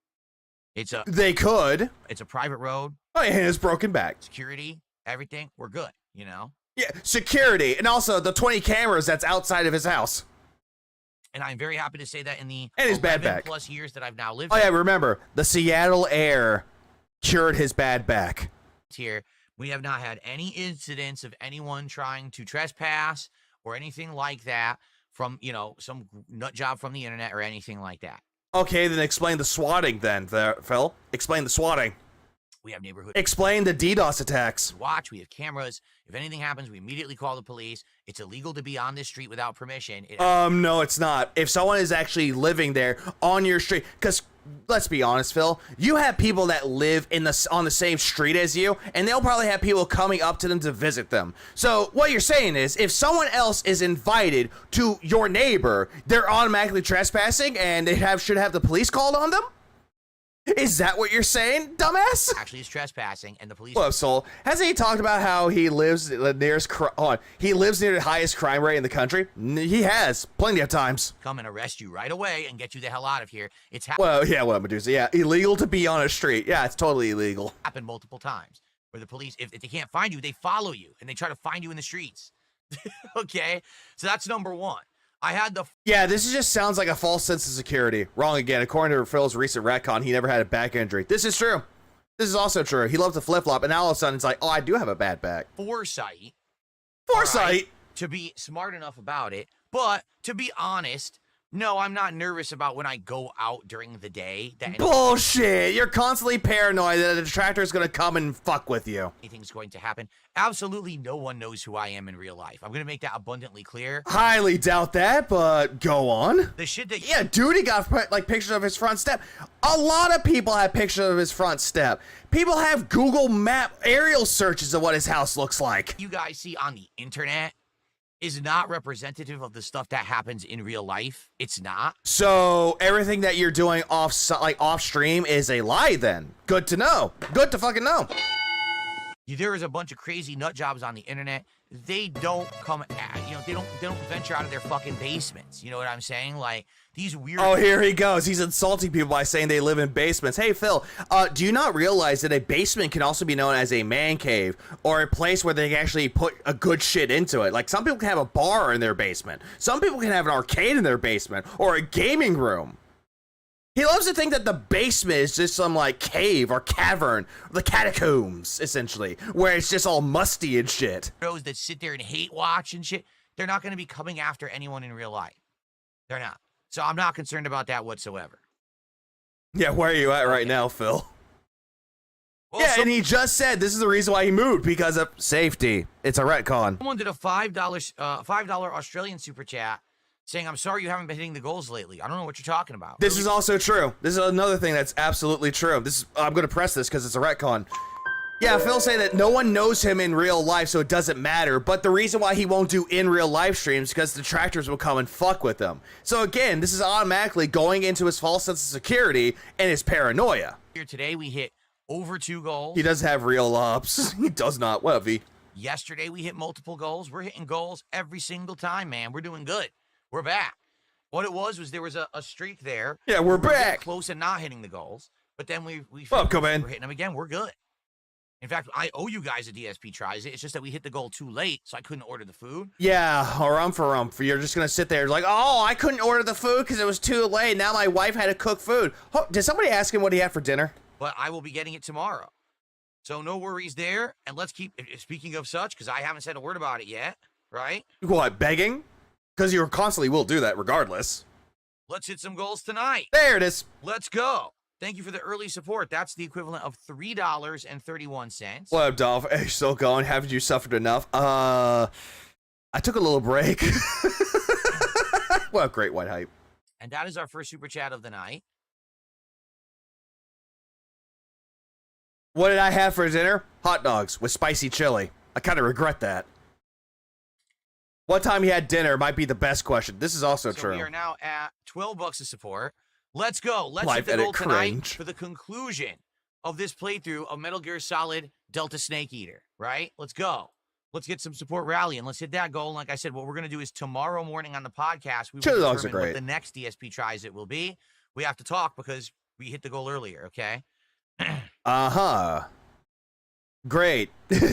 They could. It's a private road. Oh, yeah, his broken back. Security, everything, we're good. Yeah, security, and also the 20 cameras that's outside of his house. And I'm very happy to say that in the And his bad 11 back. plus years that I've now lived Oh yeah, remember the Seattle air cured his bad back. here, we have not had any incidents of anyone trying to trespass or anything like that from, some nut job from the internet or anything like that. Okay, then explain the swatting then, Phil. Explain the swatting. We have neighborhood Explain the DDoS attacks. watch. We have cameras. If anything happens, we immediately call the police. It's illegal to be on this street without permission. No, it's not. If someone is actually living there on your street, because let's be honest, Phil, you have people that live on the same street as you, and they'll probably have people coming up to them to visit them. So what you're saying is, if someone else is invited to your neighbor, they're automatically trespassing, and they should have the police called on them? Is that what you're saying, dumbass? Actually is trespassing, and the police. What up, Soul? Hasn't he talked about how he lives he lives near the highest crime rate in the country? He has plenty of times. come and arrest you right away and get you the hell out of here. It's Well, yeah, what Medusa? Yeah, illegal to be on a street. Yeah, it's totally illegal. happened multiple times where the police, if they can't find you, they follow you and they try to find you in the streets. Okay, so that's number 1. I had the Yeah, this just sounds like a false sense of security. Wrong again. According to Phil's recent retcon, he never had a back injury. This is true. This is also true. He loved to flip-flop, and now all of a sudden it's like, oh, I do have a bad back. foresight. Foresight? All right, to be smart enough about it, but to be honest, no, I'm not nervous about when I go out during the day that Bullshit. You're constantly paranoid that a detractor is going to come and fuck with you. anything's going to happen. Absolutely no one knows who I am in real life. I'm going to make that abundantly clear. Highly doubt that, but go on. The shit that Yeah, dude, he got like pictures of his front step. A lot of people have pictures of his front step. People have Google Map aerial searches of what his house looks like. you guys see on the internet is not representative of the stuff that happens in real life. It's not. So everything that you're doing off stream is a lie then. Good to know. Good to fucking know. There is a bunch of crazy nut jobs on the internet. They don't come they don't venture out of their fucking basements. You know what I'm saying? Like these weird Oh, here he goes. He's insulting people by saying they live in basements. Hey, Phil, do you not realize that a basement can also be known as a man cave or a place where they can actually put a good shit into it? Like some people can have a bar in their basement. Some people can have an arcade in their basement or a gaming room. He loves to think that the basement is just some like cave or cavern, the catacombs, essentially, where it's just all musty and shit. weirdos that sit there and hate watch and shit. They're not going to be coming after anyone in real life. They're not. So I'm not concerned about that whatsoever. Yeah, where are you at right now, Phil? Well, Yeah, and he just said this is the reason why he moved, because of safety. It's a retcon. someone did a $5 Australian super chat saying, "I'm sorry you haven't been hitting the goals lately." I don't know what you're talking about. This is also true. This is another thing that's absolutely true. I'm going to press this because it's a retcon. Yeah, Phil saying that no one knows him in real life, so it doesn't matter. But the reason why he won't do in real live streams is because detractors will come and fuck with him. So again, this is automatically going into his false sense of security and his paranoia. Here today we hit over 2 goals. He does have real ops. He does not. What, V? Yesterday we hit multiple goals. We're hitting goals every single time, man. We're doing good. We're back. What it was there was a streak there. Yeah, we're getting back. close and not hitting the goals, but then we Welcome in. we're hitting them again. We're good. In fact, I owe you guys a DSP tries. It's just that we hit the goal too late, so I couldn't order the food. Yeah, rump. You're just going to sit there like, oh, I couldn't order the food because it was too late. Now my wife had to cook food. Oh, did somebody ask him what he had for dinner? But I will be getting it tomorrow. So no worries there. And let's keep, speaking of such, because I haven't said a word about it yet, right? What, begging? Because you constantly will do that regardless. Let's hit some goals tonight. There it is. Let's go. Thank you for the early support. That's the equivalent of $3.31. What up, Dolph? Hey, still going? Haven't you suffered enough? I took a little break. What a great white hype. And that is our first super chat of the night. What did I have for dinner? Hot dogs with spicy chili. I kind of regret that. What time you had dinner might be the best question. This is also true. We are now at $12 of support. Let's go. Let's Live hit the goal edit tonight cringe. for the conclusion of this playthrough of Metal Gear Solid Delta Snake Eater, right? Let's go. Let's get some support rally and let's hit that goal. And like I said, what we're going to do is tomorrow morning on the podcast, we will Chili dogs are determine great. what the next DSP tries it will be. We have to talk because we hit the goal earlier, okay? Uh-huh. Great.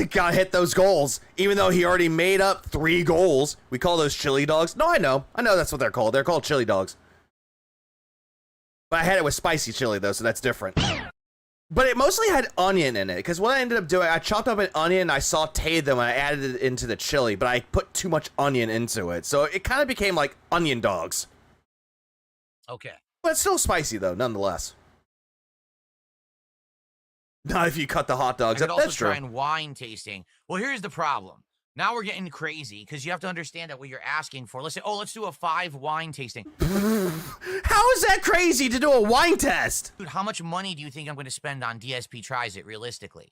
Gotta hit those goals. Even though he already made up 3 goals. We call those chili dogs. No, I know. I know that's what they're called. They're called chili dogs. But I had it with spicy chili, though, so that's different. But it mostly had onion in it, because what I ended up doing, I chopped up an onion, and I sauteed them, and I added it into the chili, but I put too much onion into it, so it kind of became like onion dogs. Okay. But it's still spicy, though, nonetheless. Not if you cut the hot dogs I could up. also That's true. try and wine tasting. Well, here's the problem. Now we're getting crazy because you have to understand that what you're asking for. Let's say, let's do a 5 wine tasting. How is that crazy to do a wine test? Dude, how much money do you think I'm going to spend on DSP Tries It realistically?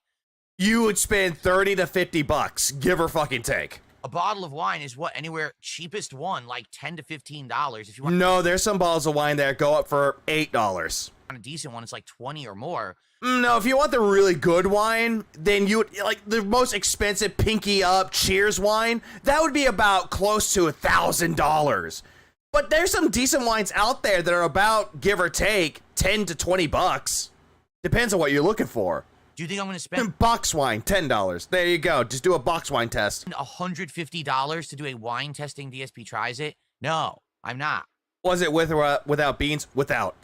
You would spend 30 to 50 bucks, give or fucking take. A bottle of wine is what? Anywhere cheapest one, like $10 to $15. If you want No, there's some bottles of wine that go up for $8. a decent one, it's like 20 or more. No, if you want the really good wine, then you would, like, the most expensive Pinky Up Cheers wine, that would be about close to $1,000. But there's some decent wines out there that are about, give or take, 10 to 20 bucks. Depends on what you're looking for. Do you think I'm going to spend Box wine, $10. There you go. Just do a box wine test. $150 to do a wine testing DSP Tries It? No, I'm not. Was it with or without beans? Without.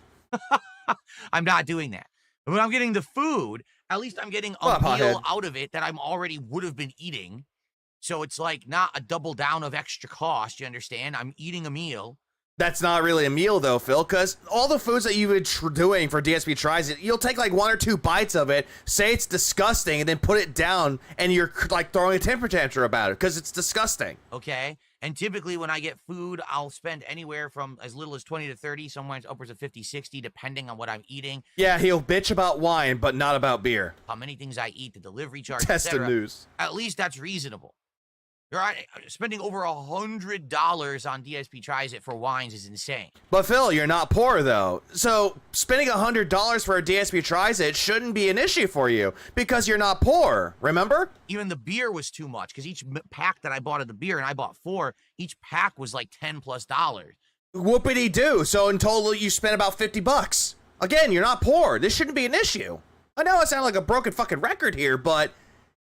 I'm not doing that. When I'm getting the food, at least I'm getting a What, meal pothead? out of it that I'm already would have been eating. So it's like not a double down of extra cost, you understand? I'm eating a meal. That's not really a meal, though, Phil, because all the foods that you've been doing for DSP Tries It, you'll take like 1 or 2 bites of it, say it's disgusting, and then put it down, and you're like throwing a temper tantrum about it because it's disgusting. Okay. And typically when I get food, I'll spend anywhere from as little as 20 to 30, sometimes upwards of 50, 60, depending on what I'm eating, Yeah, he'll bitch about wine, but not about beer. how many things I eat, the delivery charge, Test the etc. news. At least that's reasonable. You're right. Spending over $100 on DSP Tries It for wines is insane. But Phil, you're not poor, though. So spending $100 for a DSP Tries It shouldn't be an issue for you because you're not poor, remember? Even the beer was too much because each pack that I bought of the beer, and I bought 4, each pack was like $10+. Whoopity-doo. So in total, you spent about 50 bucks. Again, you're not poor. This shouldn't be an issue. I know I sound like a broken fucking record here, but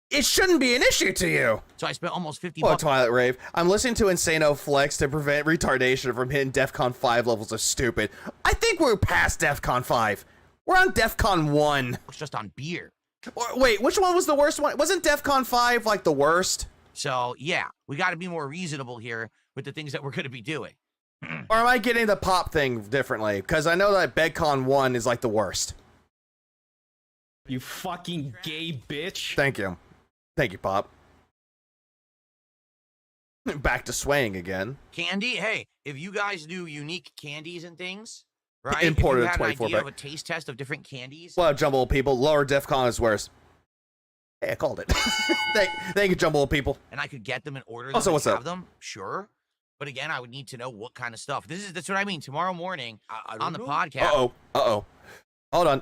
it shouldn't be an issue to you. So I spent almost 50 What, bucks. Twilight Rave? I'm listening to Insano Flex to prevent retardation from hitting DEFCON 5 levels of stupid. I think we're past DEFCON 5. We're on DEFCON 1. Just on beer. Or, wait, which one was the worst one? Wasn't DEFCON 5 like the worst? So yeah, we got to be more reasonable here with the things that we're going to be doing. Or am I getting the pop thing differently? Because I know that BedCon 1 is like the worst. You fucking gay bitch. Thank you. Thank you, Pop. Back to swaying again. Candy, hey, if you guys do unique candies and things, right? Imported if you had an 24 idea pack. of a taste test of different candies, Well, Jumble people, lower DEFCON is worse. Hey, I called it. thank you, Jumble people. and I could get them and order them Also, and what's have up? them, sure. But again, I would need to know what kind of stuff. That's what I mean. Tomorrow morning I on the don't know. podcast. Uh-oh. Hold on.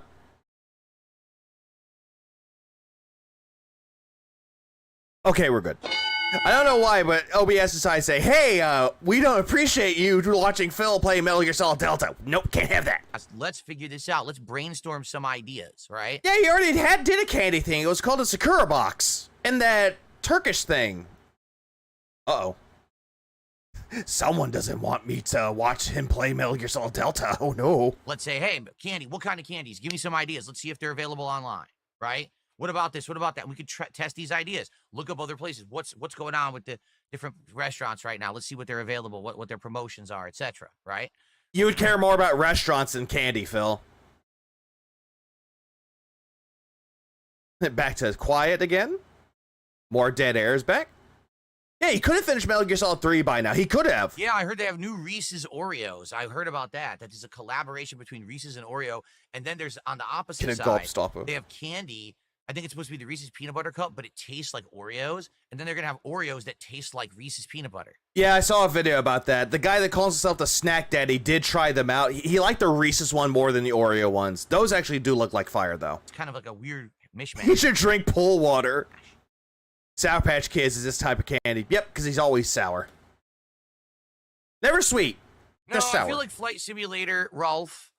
Okay, we're good. I don't know why, but OBS decided to say, hey, we don't appreciate you watching Phil play Metal Gear Solid Delta. Nope, can't have that. Let's figure this out. Let's brainstorm some ideas, right? Yeah, you already did a candy thing. It was called a Sakura box. And that Turkish thing. Uh-oh. Someone doesn't want me to watch him play Metal Gear Solid Delta. Oh, no. Let's say, hey, candy, what kind of candies? Give me some ideas. Let's see if they're available online, right? What about this? What about that? We could test these ideas. Look up other places. What's going on with the different restaurants right now? Let's see what they're available, what their promotions are, etc. Right? You would care more about restaurants than candy, Phil. Back to quiet again. More dead airs back. Yeah, he could have finished Metal Gear Solid 3 by now. He could have. Yeah, I heard they have new Reese's Oreos. I heard about that. That is a collaboration between Reese's and Oreo. And then there's, on the opposite Can a side, gulp stop him? they have candy. I think it's supposed to be the Reese's Peanut Butter Cup, but it tastes like Oreos. And then they're going to have Oreos that taste like Reese's Peanut Butter. Yeah, I saw a video about that. The guy that calls himself the Snack Daddy did try them out. He liked the Reese's one more than the Oreo ones. Those actually do look like fire, though. It's kind of like a weird mishmash. He should drink pool water. Sour Patch Kids is this type of candy. Yep, because he's always sour. Never sweet. No, Just sour. I feel like Flight Simulator, Rolf,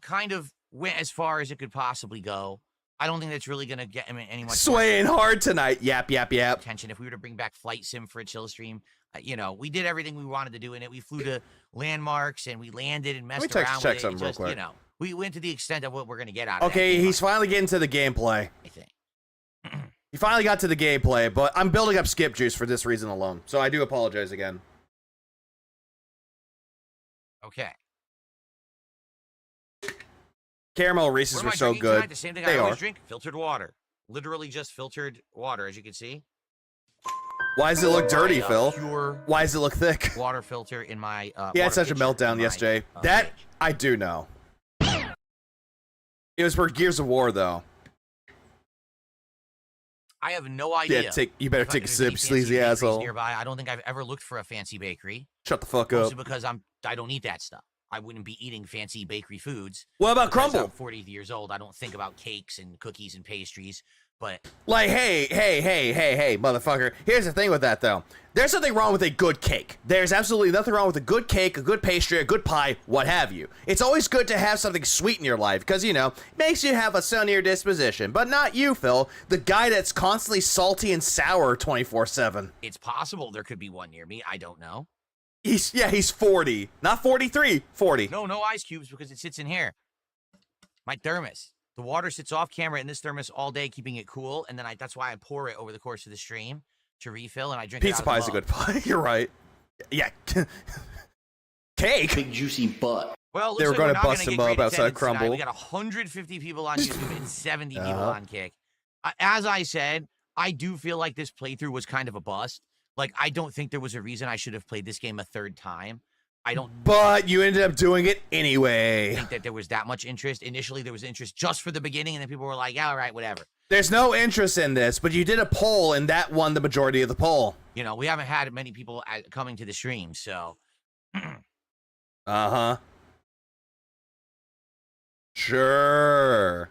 kind of went as far as it could possibly go. I don't think that's really going to get him any much Swaying hard tonight. Yap, yap, yap. attention. If we were to bring back Flight Sim for a chill stream, you know, we did everything we wanted to do in it. We flew to landmarks and we landed and messed around check with it. something real Just, quick. you know, we went to the extent of what we're going to get out of it. Okay, he's finally getting to the gameplay. I think. He finally got to the gameplay, but I'm building up skip juice for this reason alone. So I do apologize again. Okay. Caramel Reese's What am were I so drinking good. tonight? The same thing They I always are. drink. Filtered water. Literally just filtered water, as you can see. Why does it look dirty, My, Phil? Pure Why does it look thick? water filter in my He had water such a pitcher meltdown in my, yesterday. fridge. That I do know. It was for Gears of War, though. I have no idea. Yeah, you better if take a there's any sip, fancy sleazy bakeries asshole. Nearby. I don't think I've ever looked for a fancy bakery. Shut the fuck up. Mostly because I don't eat that stuff. I wouldn't be eating fancy bakery foods. What about Because Crumble? I'm 40 years old. I don't think about cakes and cookies and pastries. But Like, hey, motherfucker. Here's the thing with that, though. There's something wrong with a good cake. There's absolutely nothing wrong with a good cake, a good pastry, a good pie, what have you. It's always good to have something sweet in your life because, you know, makes you have a sunnier disposition. But not you, Phil, the guy that's constantly salty and sour 24/7. it's possible there could be one near me. I don't know. He's 40. Not 43, 40. No ice cubes because it sits in here. My thermos. The water sits off camera in this thermos all day, keeping it cool. And then that's why I pour it over the course of the stream to refill, and I drink Pizza it out pie of is a the good pie. You're right. Yeah. Cake? Big juicy butt. Well, They looks were like gonna we're not bust gonna him get up great outside attendance tonight. Crumble. We got 150 people on YouTube and 70 people Uh-huh. on Kick. As I said, I do feel like this playthrough was kind of a bust. Like, I don't think there was a reason I should have played this game a third time. I don't But you ended up doing it anyway. think that there was that much interest. Initially, there was interest just for the beginning, and then people were like, yeah, all right, whatever. There's no interest in this, but you did a poll, and that won the majority of the poll. You know, we haven't had many people coming to the stream, so Uh-huh. Sure.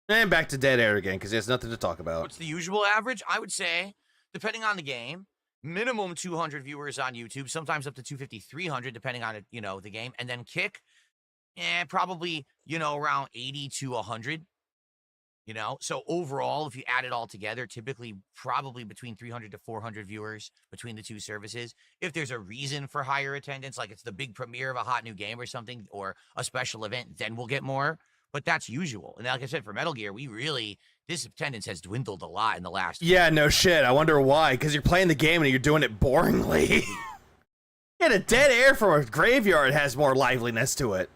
And back to dead air again, because there's nothing to talk about. what's the usual average? I would say, depending on the game, minimum 200 viewers on YouTube, sometimes up to 250, 300, depending on, you know, the game. And then Kick, probably, you know, around 80 to 100. You know, so overall, if you add it all together, typically probably between 300 to 400 viewers between the two services. If there's a reason for higher attendance, like it's the big premiere of a hot new game or something, or a special event, then we'll get more. But that's usual. And like I said, for Metal Gear, this attendance has dwindled a lot in the last. Yeah, no shit. I wonder why. Because you're playing the game and you're doing it boringly. Yeah, the dead air from a graveyard has more liveliness to it.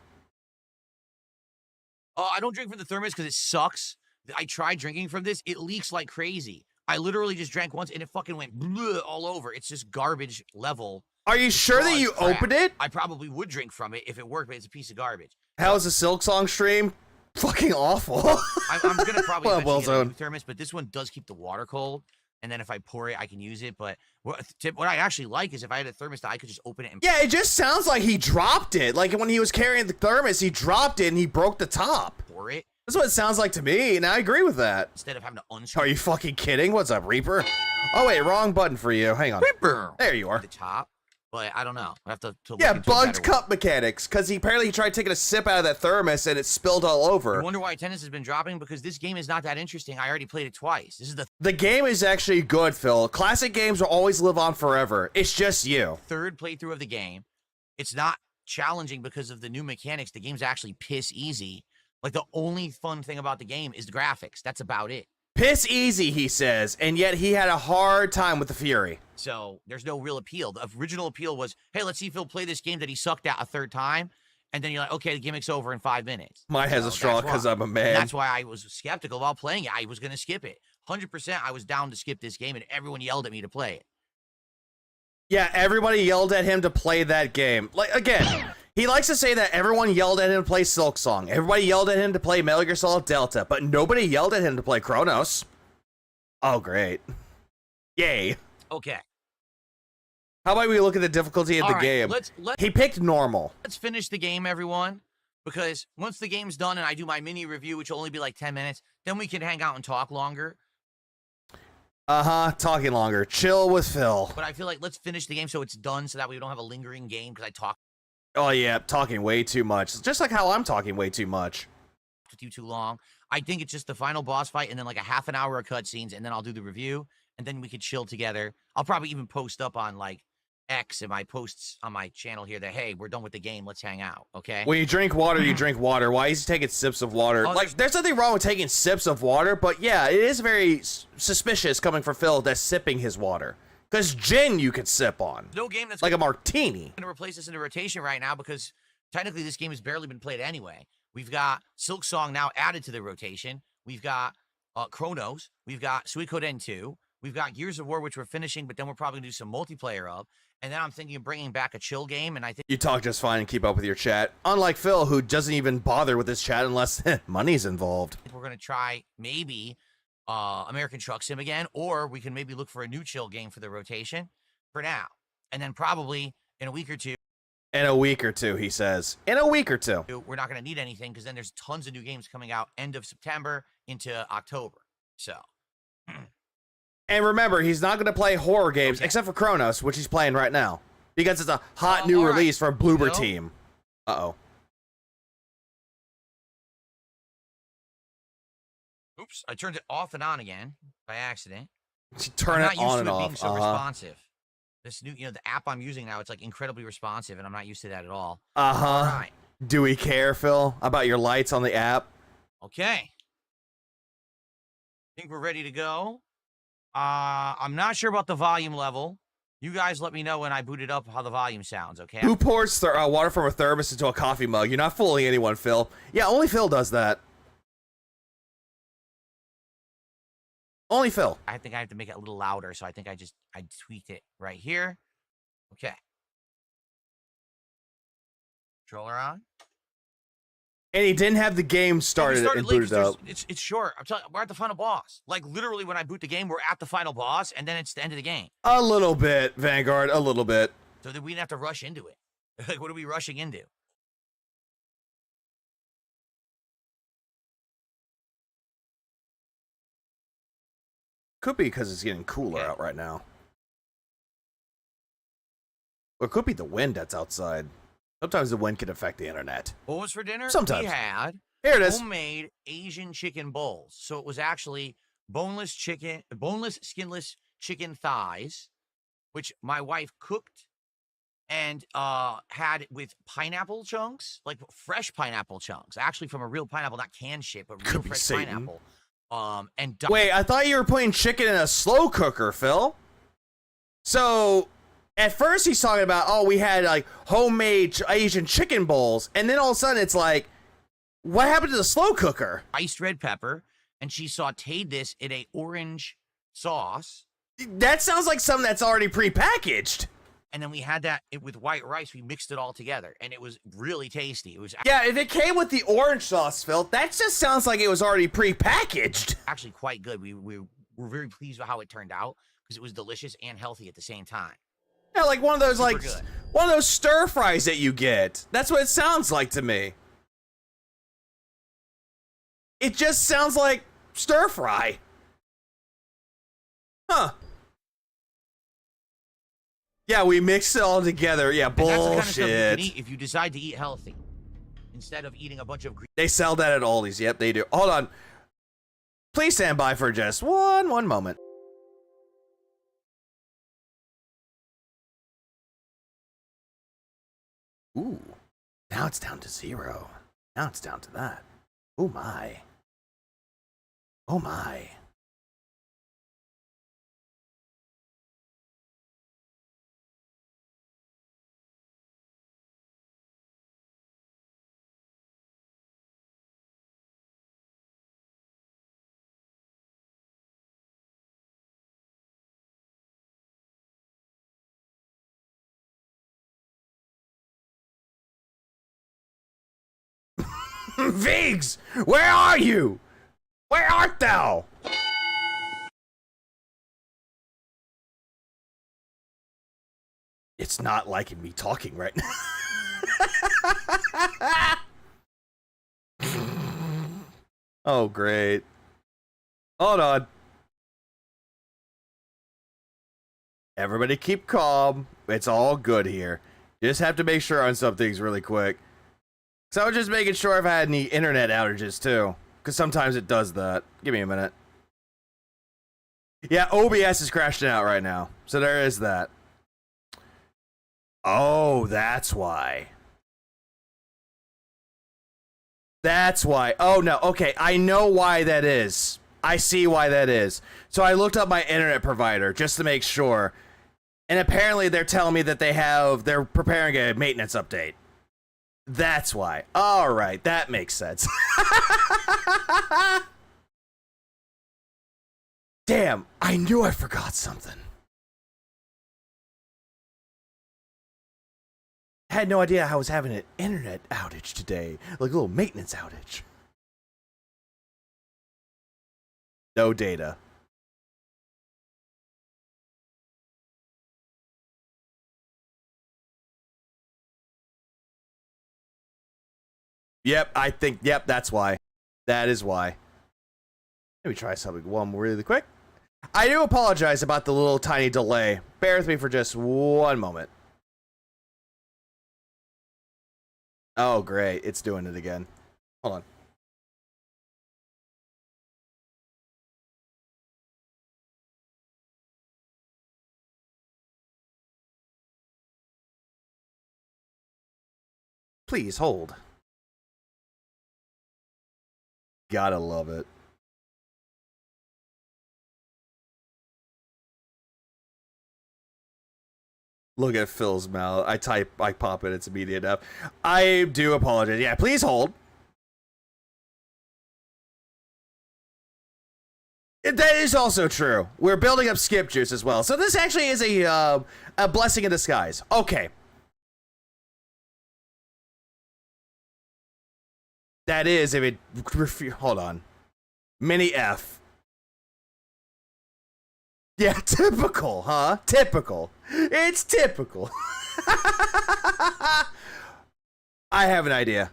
I don't drink from the thermos because it sucks. I tried drinking from this. It leaks like crazy. I literally just drank once and it fucking went bleh all over. It's just garbage level. Are you sure that you crap. opened it? I probably would drink from it if it worked, but it's a piece of garbage. How's the Silk Song stream? Fucking awful. I'm going to probably Well, eventually get a Zone. new thermos, but this one does keep the water cold. And then if I pour it, I can use it. But what I actually like is if I had a thermos that I could just open it and Yeah, it just sounds like he dropped it. Like when he was carrying the thermos, he dropped it and he broke the top. pour it That's what it sounds like to me, and I agree with that. instead of having to unscrew Are you fucking kidding? What's up, Reaper? Oh, wait, wrong button for you. Hang on. There you are. the top. But I don't know. I have to look Yeah, into a bugged better one. cup mechanics, because he apparently tried taking a sip out of that thermos and it spilled all I over. wonder why attendance has been dropping because this game is not that interesting. I already played it twice. This is the The game is actually good, Phil. Classic games will always live on forever. It's just you. third playthrough of the game. It's not challenging because of the new mechanics. The game's actually piss easy. Like the only fun thing about the game is the graphics. That's about it. Piss easy, he says, and yet he had a hard time with the Fury. So there's no real appeal. The original appeal was, hey, let's see Phil play this game that he sucked at a third time. and then you're like, okay, the gimmick's over in 5 minutes. Mine has So a straw that's because why. I'm a And man. that's why I was skeptical about playing it. I was going to skip it. 100% I was down to skip this game, and everyone yelled at me to play it. Yeah, everybody yelled at him to play that game. Like, again, he likes to say that everyone yelled at him to play Silk Song. Everybody yelled at him to play Metal Gear Solid Delta, but nobody yelled at him to play Chronos. Oh, great. Yay. Okay. How about we look at the difficulty of All the right, game? let's He picked normal. finish the game, everyone, because once the game's done and I do my mini review, which will only be like 10 minutes, then we can hang out and talk longer. Uh-huh, talking longer. Chill with Phil. But I feel like let's finish the game so it's done so that way we don't have a lingering game because I talked Oh, yeah, talking way too much. Just like how I'm talking way too much. with you too long. I think it's just the final boss fight and then like a half an hour of cutscenes, and then I'll do the review, and then we could chill together. I'll probably even post up on like X and my posts on my channel here that, hey, we're done with the game. Let's hang out, okay? When you drink water, you drink water. Why is he taking sips of water? Oh, Like, there's nothing wrong with taking sips of water, but yeah, it is very suspicious coming from Phil that's sipping his water. Because gin you could sip on. No game that's Like a martini. going to replace this in the rotation right now because technically this game has barely been played anyway. We've got Silk Song now added to the rotation. We've got Chronos. We've got Suikoden 2. We've got Gears of War, which we're finishing, but then we're probably going to do some multiplayer of. And then I'm thinking of bringing back a chill game, and I think You talk just fine and keep up with your chat. Unlike Phil, who doesn't even bother with his chat unless money's involved. we're going to try maybe American Truck Sim again, or we can maybe look for a new chill game for the rotation for now. And then probably in a week or two, In a week or two, he says. In a week or two. we're not going to need anything because then there's tons of new games coming out end of September into October. So, And remember, he's not going to play horror games, Okay. except for Chronos, which he's playing right now. Because it's a hot new all right. release from Bloober No. Team. Uh-oh. oops, I turned it off and on again by accident. Turn I'm it not used on to and it off. being so responsive. This new, the app I'm using now, it's like incredibly responsive, and I'm not used to that at all. Uh-huh. All right. Do we care, Phil, about your lights on the app? Okay. Think we're ready to go. I'm not sure about the volume level. You guys let me know when I boot it up how the volume sounds, okay? Who pours water from a thermos into a coffee mug? You're not fooling anyone, Phil. Yeah, only Phil does that. Only Phil. I think I have to make it a little louder, so I think I tweaked it right here. Okay. Controller on. And he didn't have the game started, We and late booted 'cause up. It's short. I'm telling you, we're at the final boss. Like literally, when I boot the game, we're at the final boss, and then it's the end of the game. A little bit, Vanguard, a little bit. So then we didn't have to rush into it. Like, what are we rushing into? Could be because it's getting cooler Okay. out right now. Or it could be the wind that's outside. Sometimes the wind can affect the internet. What was for dinner? Sometimes. We had Here it is. homemade Asian chicken bowls. So it was actually boneless, skinless chicken thighs, which my wife cooked and had with pineapple chunks, like fresh pineapple chunks, actually from a real pineapple, not canned shit, but real Could be fresh Satan. pineapple. And Wait, I thought you were putting chicken in a slow cooker, Phil. So, at first he's talking about, oh, we had like homemade Asian chicken bowls, and then all of a sudden it's like, what happened to the slow cooker? iced red pepper, and she sauteed this in a orange sauce. That sounds like something that's already prepackaged. And then we had that with white rice. We mixed it all together, and it was really tasty. It was Yeah, if it came with the orange sauce, Phil, that just sounds like it was already prepackaged. actually quite good. We were very pleased with how it turned out because it was delicious and healthy at the same time. Yeah, like one of those Super like good. one of those stir fries that you get. That's what it sounds like to me. It just sounds like stir fry. Huh. Yeah, we mixed it all together. Yeah, And that's the kind of stuff you bullshit. can eat if you decide to eat healthy instead of eating a bunch of green. They sell that at Aldi's. Yep, they do. Hold on. Please stand by for just one moment. Ooh. Now it's down to 0. Now it's down to that. Oh my. Oh my. Vigs, where are you? Where art thou? It's not liking me talking right now. Oh, great. Hold on. Everybody keep calm. It's all good here. You just have to make sure on some things really quick. So I was just making sure if I had any internet outages too. Because sometimes it does that. Give me a minute. Yeah, OBS is crashing out right now. So there is that. Oh, that's why. That's why. Oh, no. Okay, I know why that is. I see why that is. So I looked up my internet provider just to make sure. And apparently they're telling me that they're preparing a maintenance update. That's why. All right, that makes sense. Damn, I knew I forgot something. Had no idea I was having an internet outage today. Like a little maintenance outage. No data. Yep, I think, yep, that's why. That is why. Let me try something one really quick. I do apologize about the little tiny delay. Bear with me for just one moment. Oh, great. It's doing it again. Hold on. Please hold. Gotta love it. Look at Phil's mouth. I pop it, it's immediate enough. I do apologize. Yeah, please hold. That is also true. We're building up skip juice as well. So this actually is a blessing in disguise. Okay. That is if it... Hold on. Mini F. Yeah, typical, huh? Typical. It's typical. I have an idea.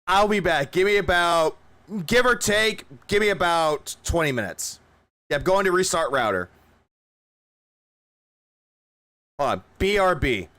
I'll be back. Give or take, give me about 20 minutes. Yeah, I'm going to restart router. Hold on. BRB.